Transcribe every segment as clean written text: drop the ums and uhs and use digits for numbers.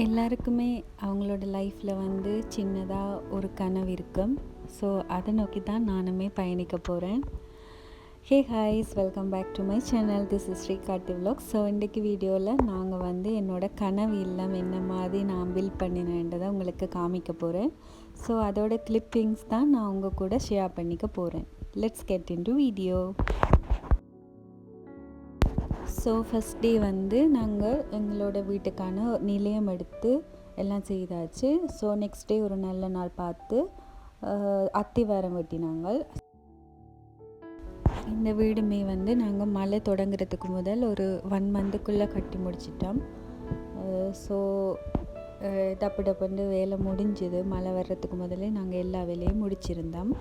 எல்லாருக்குமே அவங்களோட லைஃப்பில் வந்து சின்னதாக ஒரு கனவு இருக்கும். ஸோ அதை நோக்கி தான் நானுமே பயணிக்க போகிறேன். Hey hi guys, welcome back to my channel. This is Srikarthi vlog. So இன்றைக்கி வீடியோவில் நாங்கள் வந்து என்னோடய கனவு இல்லம் என்ன மாதிரி நான் பில்ட் பண்ணினேன்றதை உங்களுக்கு காமிக்க போகிறேன். ஸோ அதோட கிளிப்பிங்ஸ் தான் நான் உங்கள் கூட ஷேர் பண்ணிக்க போகிறேன். Let's get into video. So first day வந்து நாங்கள் எங்களோட வீட்டுக்கான நிலையம் எடுத்து எல்லாம் செய்தாச்சு. ஸோ நெக்ஸ்ட் டே ஒரு நல்ல நாள் பார்த்து அத்திவாரம் வெட்டினாங்க. இந்த வீடுமே வந்து நாங்கள் மழை தொடங்குறதுக்கு முதல் ஒரு 1 மந்த்துக்குள்ளே கட்டி முடிச்சிட்டோம். ஸோ டப்பு டப்புன்னு வேலை முடிஞ்சுது. மழை வர்றதுக்கு முதலே நாங்கள் எல்லா வேலையும் முடிச்சிருந்தோம்.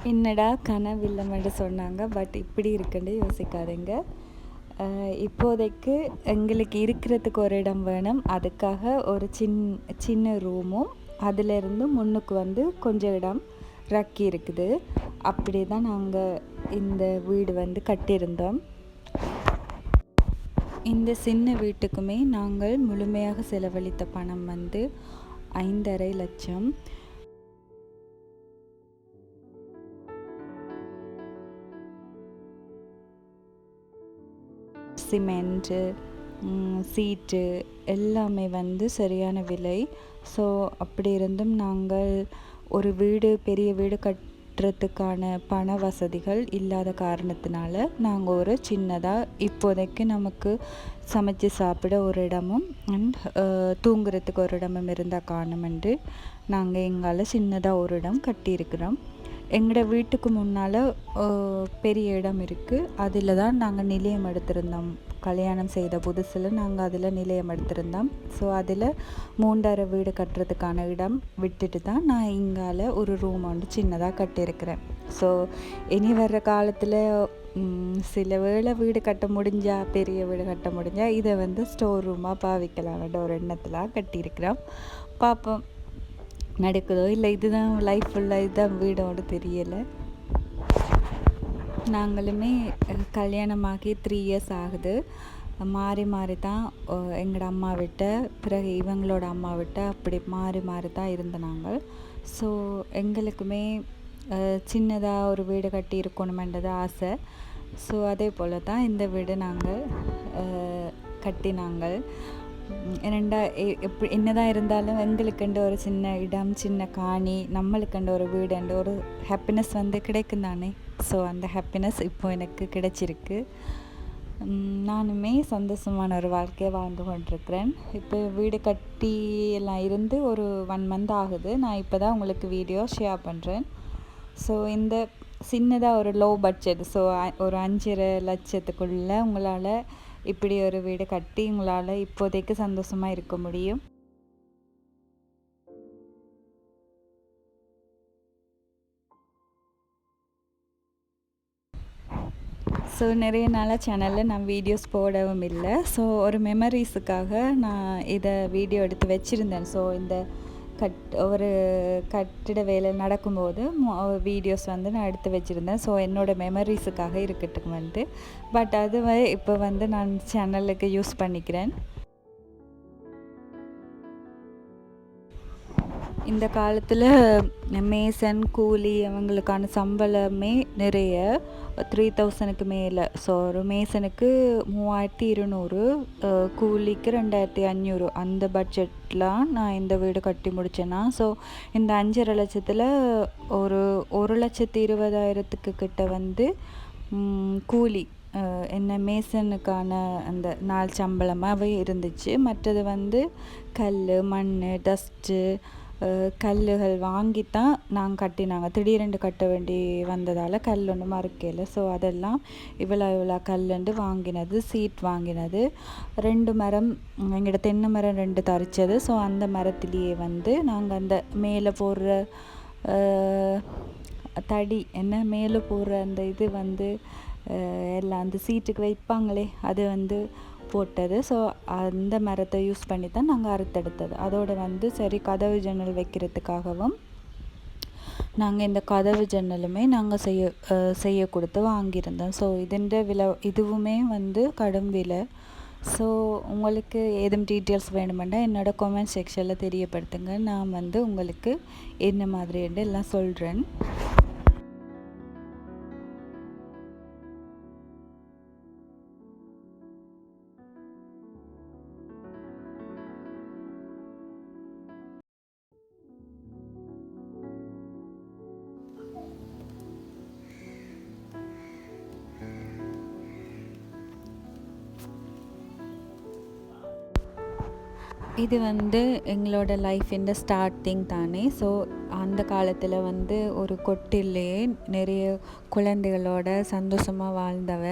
என்னடா கனவு இல்லைன்னு சொன்னாங்க, பட் இப்படி இருக்குன்னு யோசிக்காதீங்க. இப்போதைக்கு எங்களுக்கு இருக்கிறதுக்கு ஒரு இடம் வேணும். அதுக்காக ஒரு சின்ன ரூமும் அதிலிருந்து முன்னுக்கு வந்து கொஞ்சம் இடம் ரக்கி இருக்குது. அப்படி தான் நாங்கள் இந்த வீடு வந்து கட்டியிருந்தோம். இந்த சின்ன வீட்டுக்குமே நாங்கள் முழுமையாக செலவழித்த பணம் வந்து 5.5 லட்சம். சிமெண்ட்டு, சீட்டு எல்லாமே வந்து சரியான விலை. ஸோ அப்படி இருந்தும் நாங்கள் ஒரு பெரிய வீடு கட்டுறதுக்கான பண வசதிகள் இல்லாத காரணத்தினால நாங்கள் ஒரு சின்னதாக இப்போதைக்கு நமக்கு சமைச்சு சாப்பிட ஒரு இடமும் அண்ட் தூங்குறதுக்கு ஒரு இடமும் இருந்தால் காணுமென்று நாங்கள் எங்கால் சின்னதாக ஒரு இடம் கட்டியிருக்கிறோம். எங்களோட வீட்டுக்கு முன்னால் பெரிய இடம் இருக்குது. அதில் தான் நாங்கள் நிலையம் எடுத்திருந்தோம். கல்யாணம் செய்த புதுசில் நாங்கள் அதில் நிலையம் எடுத்திருந்தோம். ஸோ அதில் 3.5 வீடு கட்டுறதுக்கான இடம் விட்டுட்டு தான் நான் இங்கால ஒரு ரூம் வந்து சின்னதாக கட்டியிருக்கிறேன். ஸோ இனி வர்ற காலத்தில் சில வேளை வீடு கட்ட முடிஞ்சால், பெரிய வீடு கட்ட முடிஞ்சால் இதை வந்து ஸ்டோர் ரூமாக பாவிக்கலாம்ன்ற ஒரு எண்ணத்தில் கட்டியிருக்கிறோம். பார்ப்போம் நடக்குதோ இல்லை. இதுதான் லைஃப் ஃபுல்லாக இதுதான் வீடோடு தெரியலை. நாங்களுமே கல்யாணமாகி 3 இயர்ஸ் ஆகுது. மாறி மாறி தான் எங்களோட அம்மா விட்ட பிறகு இவங்களோட அம்மா விட்ட அப்படி மாறி மாறி தான் இருந்த நாங்கள். ஸோ எங்களுக்குமே சின்னதாக ஒரு வீடு கட்டி இருக்கணுமென்றது ஆசை. ஸோ அதே போல் தான் இந்த வீடு நாங்கள் கட்டினாங்கள். என்னதான் இருந்தாலும் எங்களுக்குண்டு ஒரு சின்ன இடம், சின்ன காணி, நம்மளுக்குண்டு ஒரு வீடுண்டு ஒரு ஹாப்பினஸ் வந்து கிடைக்கும் தானே. ஸோ அந்த ஹாப்பினஸ் இப்போ எனக்கு கிடைச்சிருக்கு. நானுமே சந்தோஷமான ஒரு வாழ்க்கையை வாழ்ந்து கொண்டிருக்கிறேன். இப்போ வீடு கட்டி எல்லாம் இருந்து ஒரு 1 மந்த் ஆகுது. நான் இப்போ தான் உங்களுக்கு வீடியோ ஷேர் பண்ணுறேன். ஸோ இந்த சின்னதாக ஒரு லோ பட்ஜெட், ஸோ ஒரு 5.5 லட்சத்துக்குள்ளே உங்களால் இப்படி ஒரு வீடு கட்டி உங்களால் இப்போதைக்கு சந்தோஷமாக இருக்க முடியும். ஸோ நிறைய நாளாக சேனலில் நான் வீடியோஸ் போடவும் இல்லை. ஸோ ஒரு மெமரிஸுக்காக நான் இதை வீடியோ எடுத்து வச்சுருந்தேன். ஸோ இந்த ஒரு கட்டிட வேலை நடக்கும்போது வீடியோஸ் வந்து நான் எடுத்து வச்சுருந்தேன். ஸோ என்னோடய மெமரிஸுக்காக இருக்கட்டும் வந்து. பட் அதுவே இப்போ வந்து நான் சேனலுக்கு யூஸ் பண்ணிக்கிறேன். இந்த காலத்தில் மேசன் கூலி அவங்களுக்கான சம்பளமே நிறைய 3000க்கு மேலே. ஸோ ஒரு மேசனுக்கு 3200, கூலிக்கு 2500, அந்த பட்ஜெட்லாம் நான் இந்த வீடு கட்டி முடித்தேன்னா. ஸோ இந்த 5.5 லட்சத்தில் ஒரு 1,20,000க்கு கிட்ட வந்து கூலி என்ன மேசனுக்கான அந்த நாள் சம்பளமாகவே இருந்துச்சு. மற்றது வந்து கல், மண், டஸ்ட்டு, கல்லுகள் வாங்கித்தான் நாங்கள் கட்டினாங்க. திடீரென்று கட்ட வேண்டி வந்ததால் கல் ஒன்று மறுக்கல. ஸோ அதெல்லாம் இவ்வளோ கல்லுண்டு வாங்கினது. சீட் வாங்கினது 2 மரம், எங்களோட தென்னை மரம் 2 தரிச்சது. ஸோ அந்த மரத்துலேயே வந்து நாங்கள் அந்த மேலே போடுற தடி என்ன மேலே போடுற அந்த இது வந்து எல்லாம் அந்த சீட்டுக்கு வைப்பாங்களே அது வந்து போட்டது. ஸோ அந்த மரத்தை யூஸ் பண்ணி தான் நாங்கள் அறுத்தெடுத்தது. அதோடு வந்து சரி கதவு ஜன்னல் வைக்கிறதுக்காகவும் நாங்கள் இந்த கதவு ஜன்னலுமே நாங்கள் செய்ய கொடுத்து வாங்கியிருந்தோம். ஸோ ഇതിൻ്റെ விலை இதுவுமே வந்து கடும் விலை. ஸோ உங்களுக்கு ஏதும் டீட்டெயில்ஸ் வேணுமெண்டா என்னோட கமெண்ட் செக்ஷனில் தெரியப்படுத்துங்க. நான் வந்து உங்களுக்கு என்ன மாதிரின்னு எல்லாம் சொல்கிறேன். இது வந்து எங்களோட லைஃபின் ஸ்டார்டிங் தானே. ஸோ அந்த காலத்தில் வந்து ஒரு கொட்டிலே நிறைய குழந்தைகளோட சந்தோஷமாக வாழ்ந்தவ.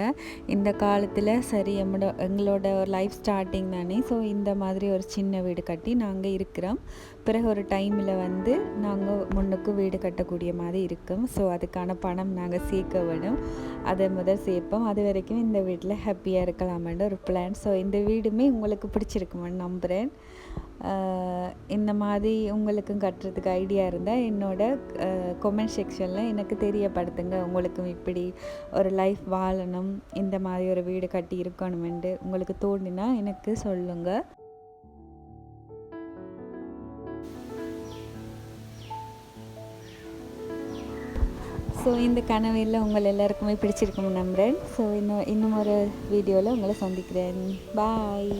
இந்த காலத்தில் சரி எங்களோட ஒரு லைஃப் ஸ்டார்டிங் தானே. ஸோ இந்த மாதிரி ஒரு சின்ன வீடு கட்டி நாங்கள் இருக்கிறோம். பிறகு ஒரு டைமில் வந்து நாங்கள் முன்னுக்கு வீடு கட்டக்கூடிய மாதிரி இருக்கும். ஸோ அதுக்கான பணம் நாங்கள் சேர்க்க வேணும். அதை முதல் சேர்ப்போம். அது வரைக்கும் இந்த வீட்டில் ஹாப்பியாக இருக்கலாமென்ற ஒரு பிளான். ஸோ இந்த வீடுமே உங்களுக்கு பிடிச்சிருக்குமென்னு நம்புகிறேன். இந்த மாதிரி உங்களுக்கும் கட்டுறதுக்கு ஐடியா இருந்தால் என்னோட கமெண்ட் செக்ஷனில் எனக்கு தெரியப்படுத்துங்க. உங்களுக்கும் இப்படி ஒரு லைஃப் வாழணும், இந்த மாதிரி ஒரு வீடு கட்டி இருக்கணுமென்று உங்களுக்கு தோணினா எனக்கு சொல்லுங்கள். ஸோ இந்த கனவில் உங்கள் எல்லாருக்குமே பிடிச்சிருக்கும்னு நம்புகிறேன். ஸோ இன்னும் ஒரு வீடியோவில் உங்களை சந்திக்கிறேன். பாய்.